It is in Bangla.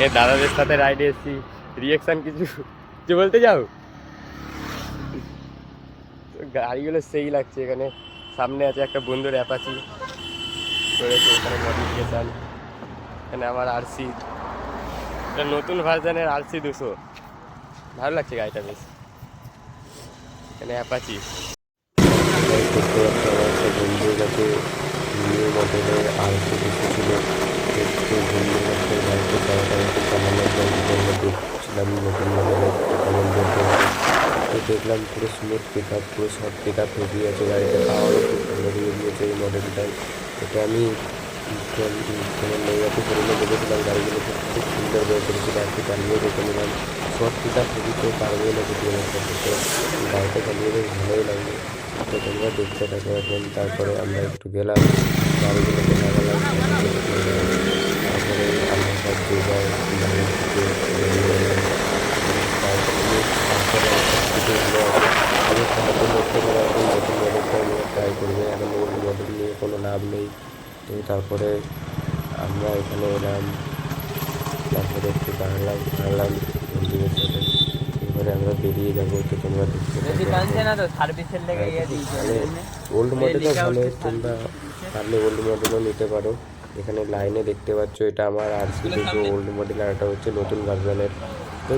এ দাদাদের সাথে রাইডে এসেছি, রিয়েকশন কিছু কিছু বলতে যাও? গাড়িগুলো সেই লাগছে। এখানে সামনে আছে একটা বন্ধুর অ্যাপাচি করেছে, এখানে মডিফিকেশান। এখানে আমার আরসি, এটা নতুন ভার্সনের আরসি 200, ভালো লাগছে গাড়িটা বেশ। এখানে অ্যাপাচি দেখতে পাচ্ছি আমার একটা বন্ধুর কাছে নিউ মডেলের আরসি 200 ছিল। দেখতে বন্ধুর কাছে গাড়িতে চালাতে চালানোর জন্য দেখছিলাম নতুন মডেলের কেমন বলতে। তো দেখলাম পুরো স্মুথ পিক আপ, পুরো শর্ট পিক আপ হেভি আছে গাড়িটা, পাওয়ারও খুব ভালো দিয়ে দিয়েছে এই মডেলটায়। এটা আমি তোমার নৈয়াতে শোরুমে দেখেছিলাম, গাড়িগুলো খুব সুন্দর বের করেছিল, একটু চালিয়ে দেখে নিলাম। শর্ট পিক আপ হেভি তো পারবেই না যদি আমার সাথে, তো গাড়িটা চালিয়ে বেশ ভালোই লাগলো। তো তোমরা দেখতে থাকো এখন। তারপরে আমরা একটু গেলাম গাড়িগুলোকে লাগালাম, তারপরে আমরা সব যে যাই বাইরের দিকে বেরিয়ে এলাম। তারপরে আমি সারাদিন লক্ষ্য করে এখন নতুন মডেলটা নিয়ে ট্রাই করবে, এখন ওল্ড মডেল নিয়ে কোনো লাভ নেই। তো তারপরে আমরা এখানে এলাম, তারপরে একটু দাঁড়ালাম বন্ধুদের সাথে। এবারে আমরা বেরিয়ে যাবো, তো তোমরা দেখতে মানে ওল্ড মডেলও ভালো, তোমরা পারলে ওল্ড মডেলও নিতে পারো। এখানে লাইনে দেখতে পাচ্ছ, এটা আমার আরসি 200 ওল্ড মডেল, আর এটা হচ্ছে নতুন ভার্সনের। তো